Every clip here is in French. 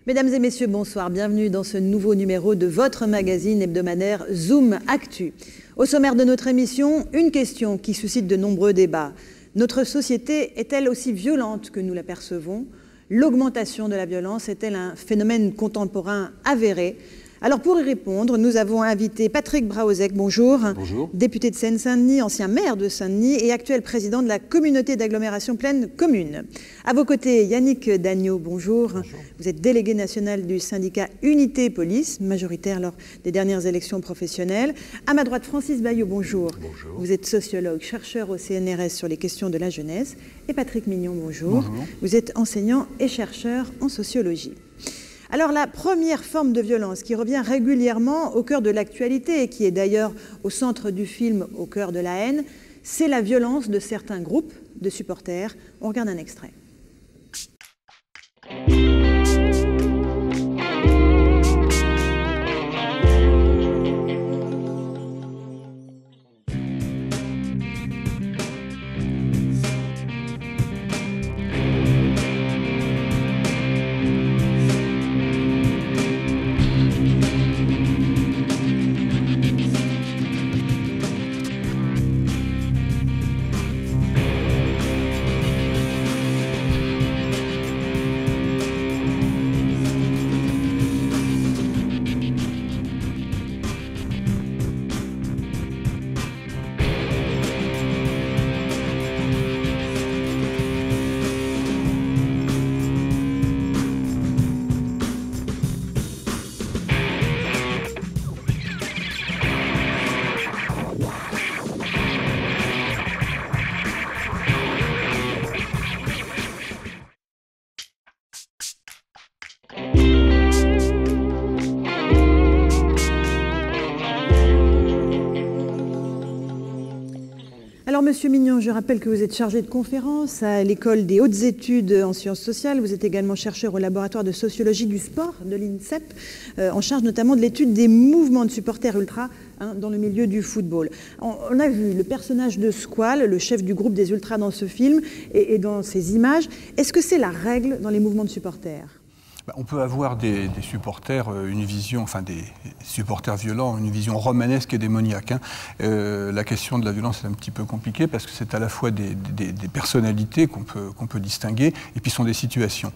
Mesdames et messieurs, bonsoir. Bienvenue dans ce nouveau numéro de votre magazine hebdomadaire Zoom Actu. Au sommaire de notre émission, une question qui suscite de nombreux débats. Notre société est-elle aussi violente que nous la percevons? L'augmentation de la violence est-elle un phénomène contemporain avéré? Alors pour y répondre, nous avons invité Patrick Braouzek, bonjour. Bonjour. Député de Seine-Saint-Denis, ancien maire de Saint-Denis et actuel président de la communauté d'agglomération Pleine Commune. À vos côtés, Yannick Dagnaud, bonjour. Bonjour. Vous êtes délégué national du syndicat Unité Police, majoritaire lors des dernières élections professionnelles. À ma droite, Francis Bayot, bonjour. Bonjour. Vous êtes sociologue, chercheur au CNRS sur les questions de la jeunesse. Et Patrick Mignon, bonjour. Bonjour. Vous êtes enseignant et chercheur en sociologie. Alors la première forme de violence qui revient régulièrement au cœur de l'actualité et qui est d'ailleurs au centre du film Au cœur de la haine, c'est la violence de certains groupes de supporters. On regarde un extrait. Alors, Monsieur Mignon, je rappelle que vous êtes chargé de conférence à l'École des hautes études en sciences sociales. Vous êtes également chercheur au laboratoire de sociologie du sport de l'INSEP, en charge notamment de l'étude des mouvements de supporters ultras dans le milieu du football. On a vu le personnage de Squall, le chef du groupe des ultras dans ce film et dans ces images. Est-ce que c'est la règle dans les mouvements de supporters ? On peut avoir des supporters, une vision, enfin des supporters violents, une vision romanesque et démoniaque. La question de la violence est un petit peu compliquée parce que c'est à la fois des personnalités qu'on peut distinguer et puis sont des situations.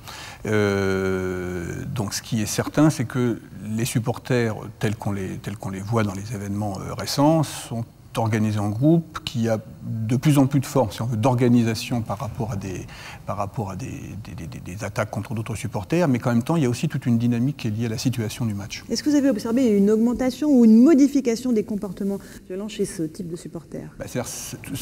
Donc ce qui est certain, c'est que les supporters tels qu'on les voit dans les événements récents sont organisés en groupe, qui a de plus en plus de forme, si on veut, d'organisation par rapport à des attaques contre d'autres supporters, mais qu'en même temps, il y a aussi toute une dynamique qui est liée à la situation du match. Est-ce que vous avez observé une augmentation ou une modification des comportements violents chez ce type de supporters?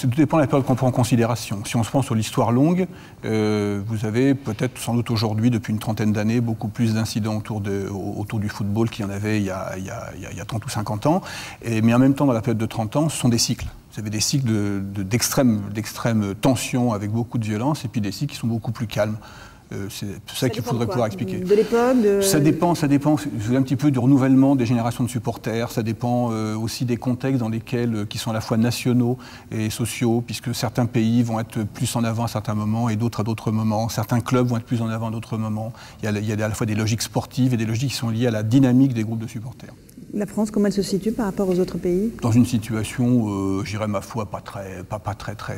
Tout dépend de la période qu'on prend en considération. Si on se prend sur l'histoire longue, vous avez peut-être, sans doute aujourd'hui, depuis une trentaine d'années, beaucoup plus d'incidents autour du football qu'il y en avait il y a 30 ou 50 ans. Mais en même temps, dans la période de 30 ans, ce sont des cycles. Vous avez des cycles d'extrême tension avec beaucoup de violence et puis des cycles qui sont beaucoup plus calmes. C'est ça qu'il faudrait pouvoir expliquer. De l'époque Ça dépend un petit peu du renouvellement des générations de supporters, ça dépend aussi des contextes dans lesquels, qui sont à la fois nationaux et sociaux, puisque certains pays vont être plus en avant à certains moments et d'autres à d'autres moments. Certains clubs vont être plus en avant à d'autres moments. Il y a à la fois des logiques sportives et des logiques qui sont liées à la dynamique des groupes de supporters. La France, comment elle se situe par rapport aux autres pays? Dans une situation, je dirais ma foi, pas très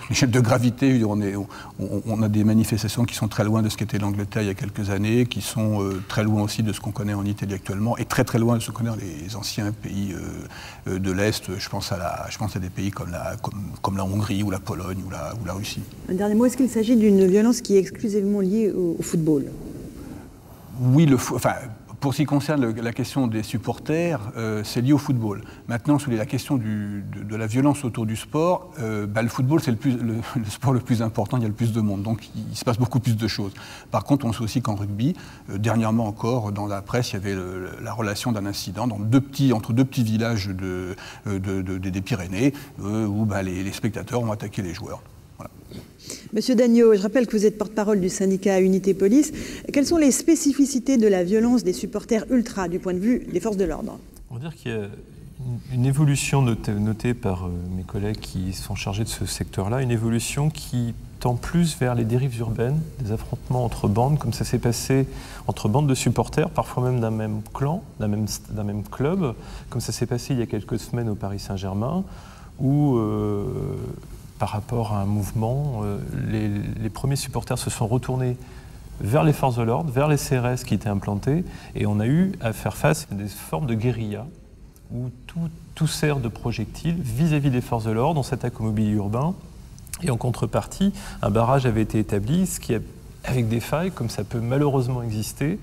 l'échelle de gravité. On a des manifestations qui sont très loin de ce qu'était l'Angleterre il y a quelques années, qui sont très loin aussi de ce qu'on connaît en Italie actuellement, et très loin de ce qu'on connaît dans les anciens pays de l'Est. Je pense à des pays comme la Hongrie ou la Pologne ou la Russie. Un dernier mot, est-ce qu'il s'agit d'une violence qui est exclusivement liée au football? Oui, pour ce qui concerne la question des supporters, c'est lié au football. Maintenant, sur la question de la violence autour du sport, le football, c'est le sport le plus important, il y a le plus de monde, donc il se passe beaucoup plus de choses. Par contre, on sait aussi qu'en rugby, dernièrement encore, dans la presse, il y avait la relation d'un incident entre deux petits villages des Pyrénées, où les spectateurs ont attaqué les joueurs. Voilà. Monsieur Dagnaud, je rappelle que vous êtes porte-parole du syndicat Unité Police. Quelles sont les spécificités de la violence des supporters ultras du point de vue des forces de l'ordre? On va dire qu'il une évolution notée par mes collègues qui sont chargés de ce secteur-là, une évolution qui tend plus vers les dérives urbaines, des affrontements entre bandes, comme ça s'est passé entre bandes de supporters, parfois même d'un même clan, d'un même club, comme ça s'est passé il y a quelques semaines au Paris Saint-Germain, où par rapport à un mouvement, les premiers supporters se sont retournés vers les forces de l'ordre, vers les CRS qui étaient implantés, et on a eu à faire face à des formes de guérilla, où tout sert de projectile vis-à-vis des forces de l'ordre, on s'attaque au mobilier urbain, et en contrepartie, un barrage avait été établi, avec des failles, comme ça peut malheureusement exister,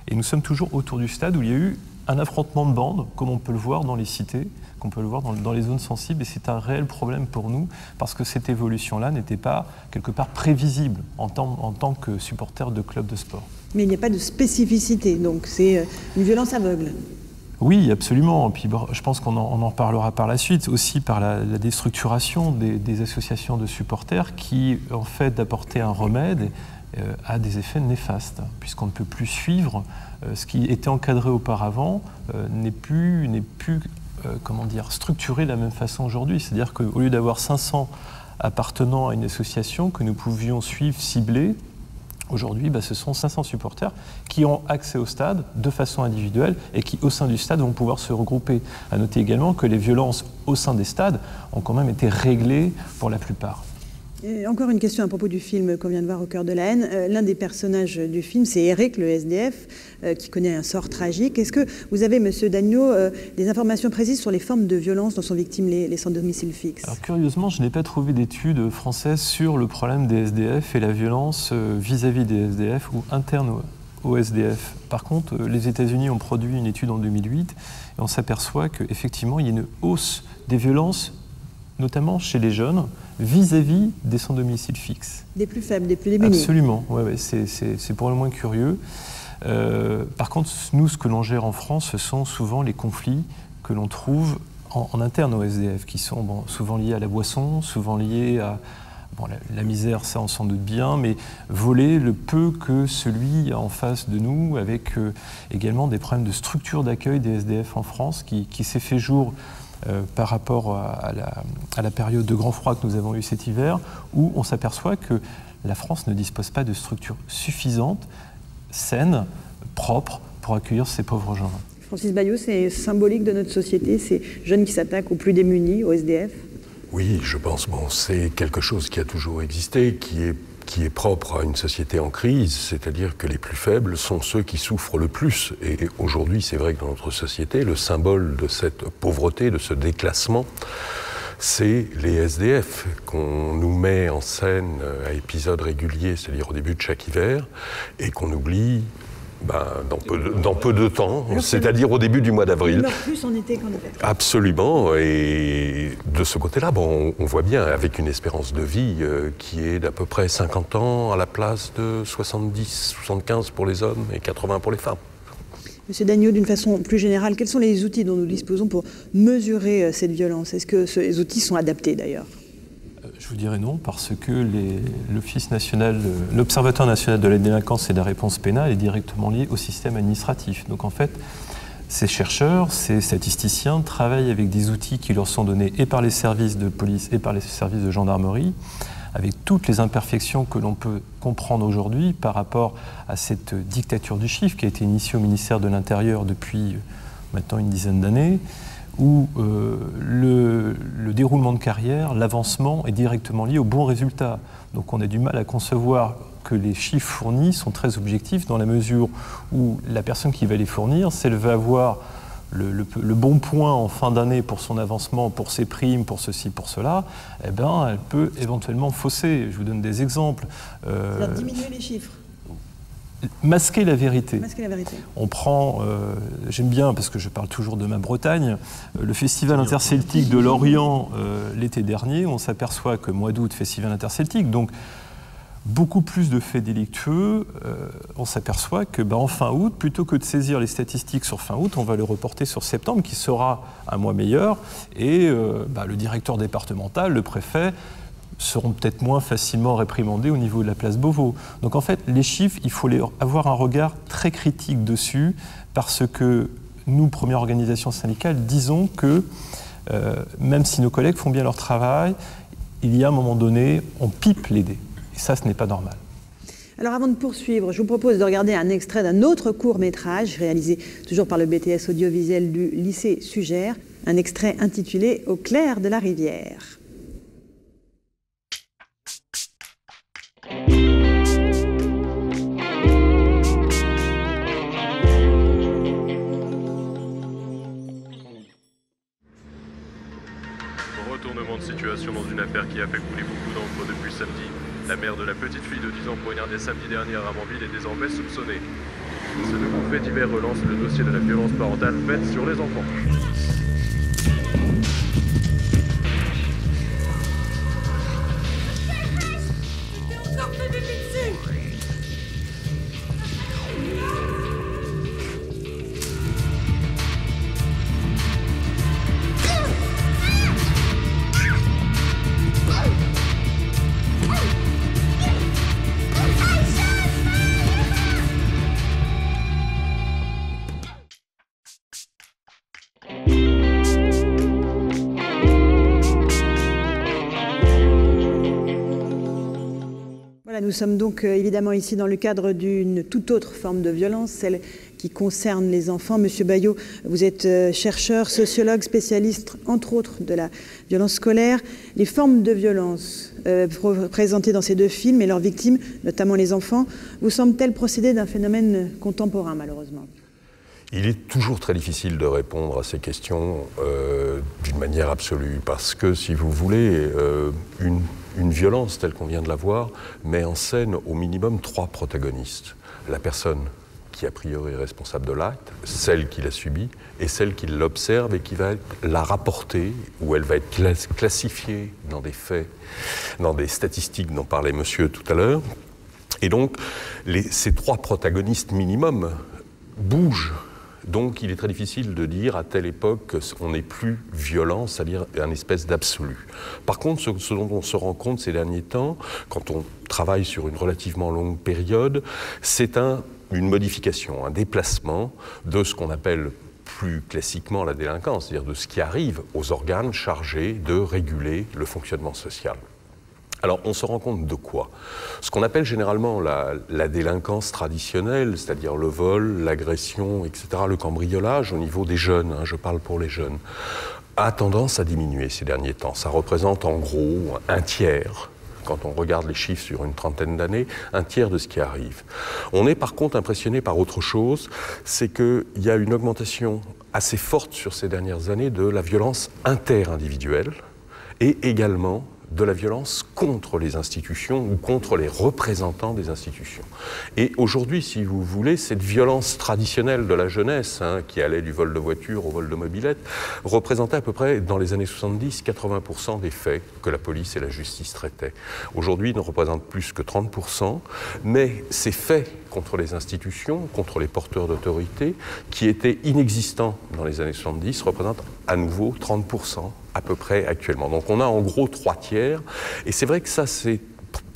et nous sommes toujours autour du stade où il y a eu un affrontement de bandes, comme on peut le voir dans les cités, qu'on peut le voir dans les zones sensibles, et c'est un réel problème pour nous, parce que cette évolution-là n'était pas, quelque part, prévisible en tant que supporter de club de sport. Mais il n'y a pas de spécificité, donc c'est une violence aveugle. Oui, absolument. Et puis, je pense qu'on en reparlera par la suite, aussi par la déstructuration des associations de supporters qui, en fait, d'apporter un remède, a des effets néfastes, puisqu'on ne peut plus suivre ce qui était encadré auparavant, n'est plus comment dire, structuré de la même façon aujourd'hui. C'est-à-dire qu'au lieu d'avoir 500 appartenants à une association que nous pouvions suivre, cibler, aujourd'hui, ce sont 500 supporters qui ont accès au stade de façon individuelle et qui, au sein du stade, vont pouvoir se regrouper. À noter également que les violences au sein des stades ont quand même été réglées pour la plupart. Et encore une question à propos du film qu'on vient de voir, Au cœur de la haine. L'un des personnages du film, c'est Eric, le SDF, qui connaît un sort tragique. Est-ce que vous avez, Monsieur Dagneau, des informations précises sur les formes de violence dont sont victimes les sans domicile fixe? Alors, curieusement, je n'ai pas trouvé d'études françaises sur le problème des SDF et la violence vis-à-vis des SDF ou interne au SDF. Par contre, les États-Unis ont produit une étude en 2008 et on s'aperçoit qu'effectivement, il y a une hausse des violences, notamment chez les jeunes, vis-à-vis des sans domicile fixe. Des plus faibles, des plus démunis. Absolument, ouais, c'est pour le moins curieux. Par contre, nous, ce que l'on gère en France, ce sont souvent les conflits que l'on trouve en interne au SDF, qui sont souvent liés à la boisson, souvent liés à la misère, ça on s'en doute bien, mais voler le peu que celui en face de nous, avec également des problèmes de structure d'accueil des SDF en France, qui s'est fait jour par rapport à la période de grand froid que nous avons eue cet hiver, où on s'aperçoit que la France ne dispose pas de structures suffisantes, saines, propres, pour accueillir ces pauvres gens. Francis Baillot, c'est symbolique de notre société, ces jeunes qui s'attaquent aux plus démunis, aux SDF? Oui, je pense, c'est quelque chose qui a toujours existé, qui est propre à une société en crise, c'est-à-dire que les plus faibles sont ceux qui souffrent le plus. Et aujourd'hui, c'est vrai que dans notre société, le symbole de cette pauvreté, de ce déclassement, c'est les SDF qu'on nous met en scène à épisodes réguliers, c'est-à-dire au début de chaque hiver, et qu'on oublie dans peu de temps, c'est-à-dire au début du mois d'avril. Plus en été qu'en hiver. Absolument, et de ce côté-là, on voit bien, avec une espérance de vie qui est d'à peu près 50 ans à la place de 70, 75 pour les hommes et 80 pour les femmes. Monsieur Dagneau, d'une façon plus générale, quels sont les outils dont nous disposons pour mesurer cette violence? Est-ce que ces outils sont adaptés d'ailleurs? Je vous dirais non, parce que l'Observatoire national de la délinquance et de la réponse pénale est directement lié au système administratif. Donc en fait, ces chercheurs, ces statisticiens travaillent avec des outils qui leur sont donnés et par les services de police et par les services de gendarmerie, avec toutes les imperfections que l'on peut comprendre aujourd'hui par rapport à cette dictature du chiffre qui a été initiée au ministère de l'Intérieur depuis maintenant une dizaine d'années, où le déroulement de carrière, l'avancement est directement lié au bon résultat. Donc on a du mal à concevoir que les chiffres fournis sont très objectifs dans la mesure où la personne qui va les fournir, si elle veut avoir le bon point en fin d'année pour son avancement, pour ses primes, pour ceci, pour cela, eh ben, elle peut éventuellement fausser. Je vous donne des exemples. C'est-à-dire diminuer les chiffres. Masquer la vérité. Masquer la vérité. On prend, j'aime bien, parce que je parle toujours de ma Bretagne, le festival interceltique de Lorient l'été dernier. On s'aperçoit que mois d'août, festival interceltique, donc beaucoup plus de faits délictueux. On s'aperçoit que en fin août, plutôt que de saisir les statistiques sur fin août, on va le reporter sur septembre, qui sera un mois meilleur. Et le directeur départemental, le préfet, seront peut-être moins facilement réprimandés au niveau de la place Beauvau. Donc en fait, les chiffres, il faut avoir un regard très critique dessus, parce que nous, première organisation syndicale, disons que même si nos collègues font bien leur travail, il y a un moment donné, on pipe les dés. Et ça, ce n'est pas normal. Alors avant de poursuivre, je vous propose de regarder un extrait d'un autre court-métrage réalisé toujours par le BTS audiovisuel du lycée Sugère, un extrait intitulé « Au clair de la rivière ». Retournement de situation dans une affaire qui a fait couler beaucoup d'encre depuis samedi. La mère de la petite fille de 10 ans poignardée samedi dernier à Ramonville est désormais soupçonnée. Ce nouveau fait divers relance le dossier de la violence parentale faite sur les enfants. Nous sommes donc évidemment ici dans le cadre d'une toute autre forme de violence, celle qui concerne les enfants. Monsieur Baillot, vous êtes chercheur, sociologue, spécialiste entre autres de la violence scolaire. Les formes de violence présentées dans ces deux films et leurs victimes, notamment les enfants, vous semblent-elles procéder d'un phénomène contemporain malheureusement ? Il est toujours très difficile de répondre à ces questions d'une manière absolue, parce que, si vous voulez, une violence telle qu'on vient de la voir met en scène au minimum 3 protagonistes. La personne qui a priori est responsable de l'acte, celle qui l'a subi, et celle qui l'observe et qui va la rapporter, ou elle va être classifiée dans des faits, dans des statistiques dont parlait monsieur tout à l'heure. Et donc, ces 3 protagonistes minimum bougent. Donc il est très difficile de dire à telle époque qu'on n'est plus violent, c'est-à-dire un espèce d'absolu. Par contre, ce dont on se rend compte ces derniers temps, quand on travaille sur une relativement longue période, c'est une modification, un déplacement de ce qu'on appelle plus classiquement la délinquance, c'est-à-dire de ce qui arrive aux organes chargés de réguler le fonctionnement social. Alors, on se rend compte de quoi? Ce qu'on appelle généralement la délinquance traditionnelle, c'est-à-dire le vol, l'agression, etc., le cambriolage au niveau des jeunes, je parle pour les jeunes, a tendance à diminuer ces derniers temps. Ça représente en gros un tiers, quand on regarde les chiffres sur une trentaine d'années, un tiers de ce qui arrive. On est par contre impressionné par autre chose, c'est qu'il y a une augmentation assez forte sur ces dernières années de la violence interindividuelle et également de la violence contre les institutions ou contre les représentants des institutions. Et aujourd'hui, si vous voulez, cette violence traditionnelle de la jeunesse, qui allait du vol de voiture au vol de mobilette, représentait à peu près, dans les années 70, 80% des faits que la police et la justice traitaient. Aujourd'hui, ils ne représentent plus que 30%, mais ces faits contre les institutions, contre les porteurs d'autorité, qui étaient inexistants dans les années 70, représentent à nouveau 30% à peu près actuellement. Donc on a en gros 3 tiers, et c'est vrai que ça c'est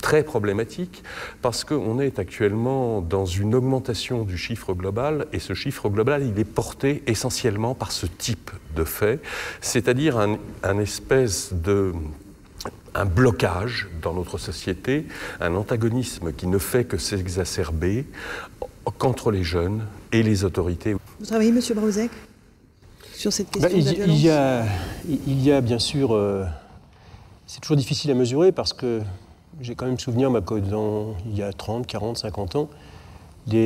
très problématique parce qu'on est actuellement dans une augmentation du chiffre global, et ce chiffre global il est porté essentiellement par ce type de fait, c'est-à-dire un espèce de blocage dans notre société, un antagonisme qui ne fait que s'exacerber qu'entre les jeunes et les autorités. Vous travaillez, M. Brauzek, sur cette question de la violence? Il y a bien sûr... c'est toujours difficile à mesurer parce que j'ai quand même souvenir il y a 30, 40, 50 ans,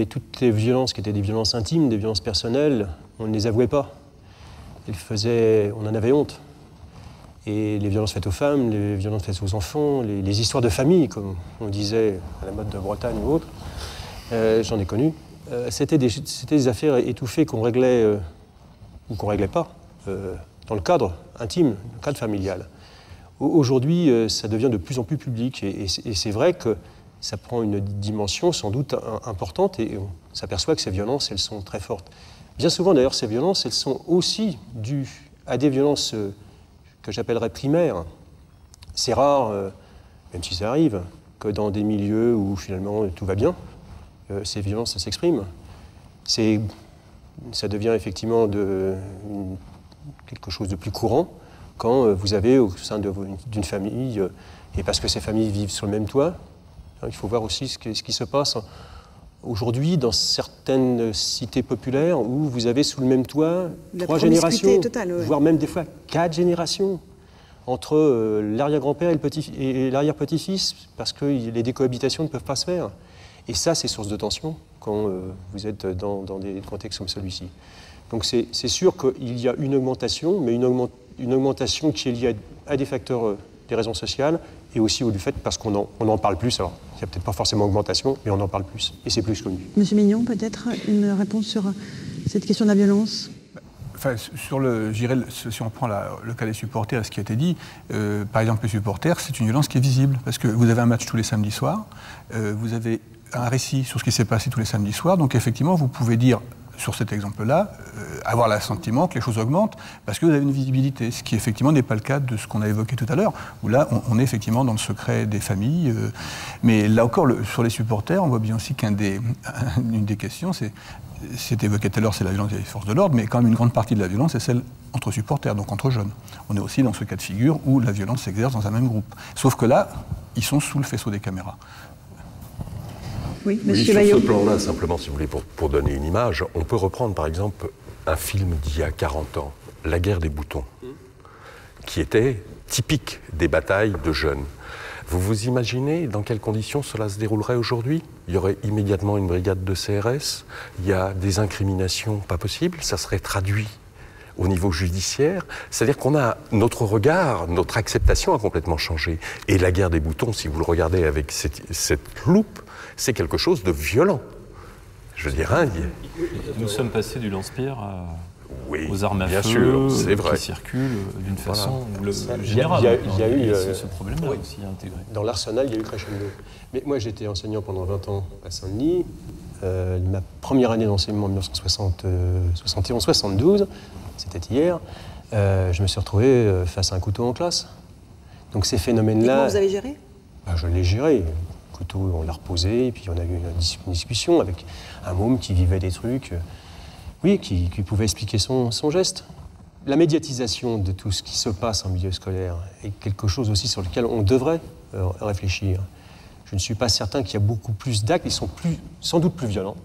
toutes les violences qui étaient des violences intimes, des violences personnelles, on ne les avouait pas. On en avait honte. Et les violences faites aux femmes, les violences faites aux enfants, les histoires de famille, comme on disait à la mode de Bretagne ou autre, j'en ai connu. C'était des affaires étouffées qu'on réglait ou qu'on ne réglait pas dans le cadre intime, le cadre familial. Aujourd'hui, ça devient de plus en plus public et c'est vrai que ça prend une dimension sans doute importante et on s'aperçoit que ces violences, elles sont très fortes. Bien souvent, d'ailleurs, ces violences, elles sont aussi dues à des violences que j'appellerais primaires. C'est rare, même si ça arrive, que dans des milieux où finalement tout va bien, ces violences s'expriment. C'est ça devient effectivement quelque chose de plus courant quand vous avez au sein d'une famille, et parce que ces familles vivent sur le même toit, il faut voir aussi ce qui se passe aujourd'hui dans certaines cités populaires où vous avez sous le même toit 3 générations, totale, ouais. voire même des fois 4 générations entre l'arrière-grand-père et l'arrière-petit-fils, parce que les décohabitations ne peuvent pas se faire. Et ça, c'est source de tension quand vous êtes dans des contextes comme celui-ci. Donc c'est sûr qu'il y a une augmentation, mais une augmentation qui est liée à des facteurs, des raisons sociales, et aussi du fait parce qu'on en parle plus. Alors, il n'y a peut-être pas forcément augmentation, mais on en parle plus, et c'est plus connu. Monsieur Mignon, peut-être une réponse sur cette question de la violence? Enfin, si on prend le cas des supporters, ce qui a été dit, par exemple, les supporters, c'est une violence qui est visible, parce que vous avez un match tous les samedis soirs, vous avez un récit sur ce qui s'est passé tous les samedis soirs, donc effectivement, vous pouvez dire, sur cet exemple-là, avoir le sentiment que les choses augmentent parce que vous avez une visibilité, ce qui effectivement n'est pas le cas de ce qu'on a évoqué tout à l'heure, où là, on est effectivement dans le secret des familles. Mais là encore, sur les supporters, on voit bien aussi qu'une des questions, c'est évoqué tout à l'heure, c'est la violence des forces de l'ordre, mais quand même une grande partie de la violence, c'est celle entre supporters, donc entre jeunes. On est aussi dans ce cas de figure où la violence s'exerce dans un même groupe. Sauf que là, ils sont sous le faisceau des caméras. Oui, oui, monsieur sur Baillot. ce plan-là, simplement, si vous voulez, pour donner une image, on peut reprendre par exemple un film d'il y a 40 ans, La guerre des boutons, qui était typique des batailles de jeunes. Vous vous imaginez dans quelles conditions cela se déroulerait aujourd'hui? Il y aurait immédiatement une brigade de CRS, il y a des incriminations pas possibles, ça serait traduit au niveau judiciaire, c'est-à-dire qu'on a notre regard, notre acceptation a complètement changé. Et la guerre des boutons, si vous le regardez avec cette loupe, c'est quelque chose de violent. Je dirais, nous sommes passés du lance-pierre aux armes à bien feu sûr, c'est vrai. qui circulent d'une façon Il générale. y a eu ce problème-là oui, aussi intégré. Dans l'arsenal, il y a eu crescendo. Mais moi, j'étais enseignant pendant 20 ans à Saint-Denis. Ma première année d'enseignement en 1971-72, c'était hier, je me suis retrouvé face à un couteau en classe. Donc ces phénomènes-là... Et comment vous avez géré? Je l'ai géré. Le couteau, on l'a reposé, et puis on a eu une discussion avec un môme qui vivait des trucs, oui, qui pouvait expliquer son geste. La médiatisation de tout ce qui se passe en milieu scolaire est quelque chose aussi sur lequel on devrait réfléchir. Je ne suis pas certain qu'il y a beaucoup plus d'actes, ils sont sans doute plus violents,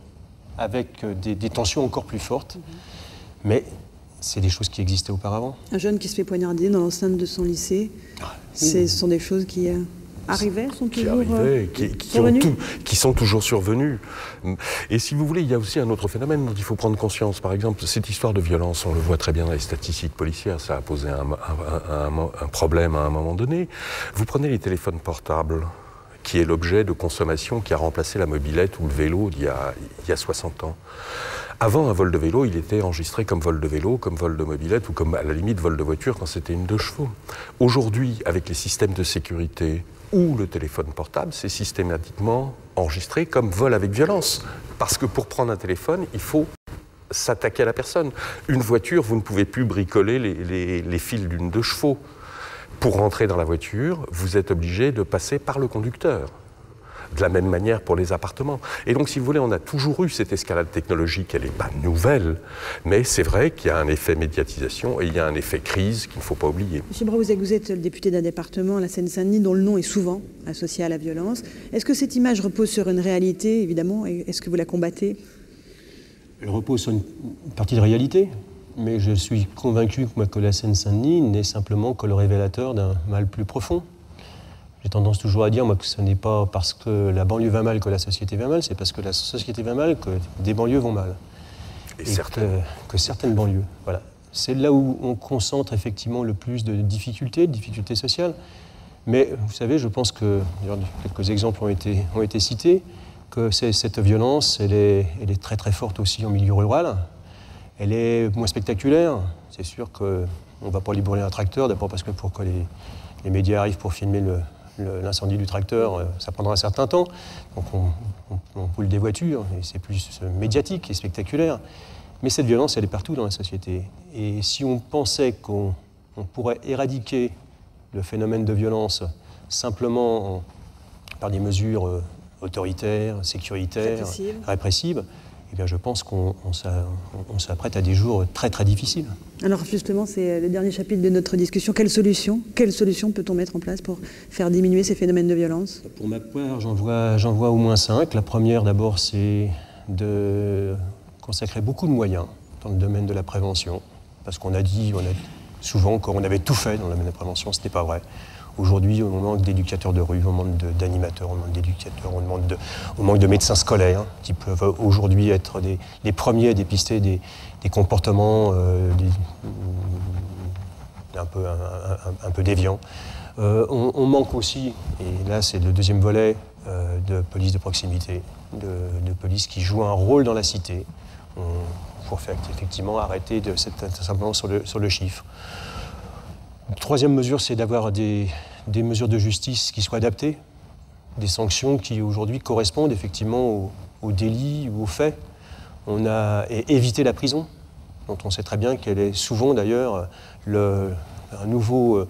avec des tensions encore plus fortes, mais c'est des choses qui existaient auparavant. Un jeune qui se fait poignarder dans l'enceinte de son lycée, ce sont des choses qui arrivaient, sont toujours qui sont toujours survenues. Et si vous voulez, il y a aussi un autre phénomène dont il faut prendre conscience. Par exemple, cette histoire de violence, on le voit très bien dans les statistiques policières, ça a posé un problème à un moment donné. Vous prenez les téléphones portables, qui est l'objet de consommation qui a remplacé la mobilette ou le vélo il y a 60 ans. Avant, un vol de vélo, il était enregistré comme vol de vélo, comme vol de mobilette ou comme, à la limite, vol de voiture quand c'était une 2 chevaux. Aujourd'hui, avec les systèmes de sécurité ou le téléphone portable, c'est systématiquement enregistré comme vol avec violence. Parce que pour prendre un téléphone, il faut s'attaquer à la personne. Une voiture, vous ne pouvez plus bricoler les fils d'une 2 chevaux. Pour rentrer dans la voiture, vous êtes obligé de passer par le conducteur. De la même manière pour les appartements. Et donc, si vous voulez, on a toujours eu cette escalade technologique. Elle n'est pas nouvelle, mais c'est vrai qu'il y a un effet médiatisation et il y a un effet crise qu'il ne faut pas oublier. Monsieur Braouzek, vous êtes le député d'un département, la Seine-Saint-Denis, dont le nom est souvent associé à la violence. Est-ce que cette image repose sur une réalité, évidemment, et est-ce que vous la combattez? Elle repose sur une partie de réalité. Mais je suis convaincu que la Seine-Saint-Denis n'est simplement que le révélateur d'un mal plus profond. J'ai tendance toujours à dire, moi, que ce n'est pas parce que la banlieue va mal que la société va mal, c'est parce que la société va mal que des banlieues vont mal. Et que certaines banlieues. Voilà. C'est là où on concentre effectivement le plus de difficultés sociales. Mais vous savez, je pense que, quelques exemples ont été cités, que cette violence, elle est très très forte aussi en milieu rural. Elle est moins spectaculaire. C'est sûr qu'on ne va pas libérer un tracteur, d'abord parce que pour que les médias arrivent pour filmer l'incendie du tracteur, ça prendra un certain temps. Donc on brûle des voitures, et c'est plus médiatique et spectaculaire. Mais cette violence, elle est partout dans la société. Et si on pensait qu'on pourrait éradiquer le phénomène de violence simplement par des mesures autoritaires, sécuritaires, répressives, eh bien, je pense qu'on s'apprête à des jours très très difficiles. Alors justement, c'est le dernier chapitre de notre discussion. Quelle solution peut-on mettre en place pour faire diminuer ces phénomènes de violence? Pour ma part, j'en vois au moins 5. La première, d'abord, c'est de consacrer beaucoup de moyens dans le domaine de la prévention. Parce qu'on a dit souvent qu'on avait tout fait dans le domaine de la prévention, ce n'est pas vrai. Aujourd'hui, on manque d'éducateurs de rue, on manque d'animateurs, on manque d'éducateurs, on manque de médecins scolaires qui peuvent aujourd'hui être les premiers à dépister des comportements un peu déviants. On manque aussi, et là c'est le deuxième volet, de police de proximité, de police qui joue un rôle dans la cité. Pour faire effectivement arrêter simplement sur le chiffre. La troisième mesure, c'est d'avoir des mesures de justice qui soient adaptées, des sanctions qui aujourd'hui correspondent effectivement aux délits ou aux faits. Et éviter la prison, dont on sait très bien qu'elle est souvent d'ailleurs un nouveau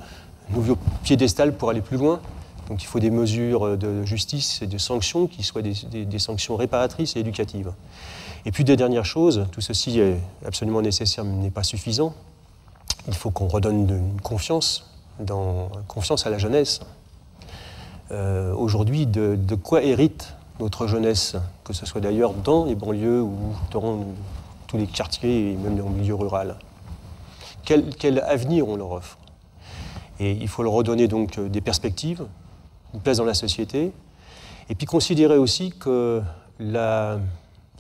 piédestal pour aller plus loin. Donc il faut des mesures de justice et de sanctions qui soient des sanctions réparatrices et éducatives. Et puis des dernières choses, tout ceci est absolument nécessaire mais n'est pas suffisant. Il faut qu'on redonne une confiance à la jeunesse. Aujourd'hui, de quoi hérite notre jeunesse, que ce soit d'ailleurs dans les banlieues ou dans tous les quartiers et même dans le milieu rural. Quel avenir on leur offre? Et il faut leur redonner donc des perspectives, une place dans la société, et puis considérer aussi que la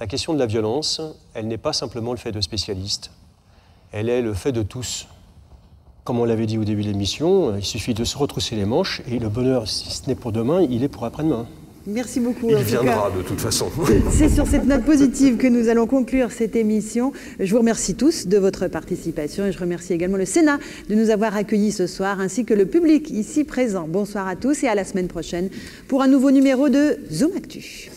question de la violence, elle n'est pas simplement le fait de spécialistes, elle est le fait de tous. Comme on l'avait dit au début de l'émission, il suffit de se retrousser les manches et le bonheur, si ce n'est pour demain, il est pour après-demain. Merci beaucoup. Il viendra de toute façon. C'est sur cette note positive que nous allons conclure cette émission. Je vous remercie tous de votre participation et je remercie également le Sénat de nous avoir accueillis ce soir ainsi que le public ici présent. Bonsoir à tous et à la semaine prochaine pour un nouveau numéro de Zoom Actu.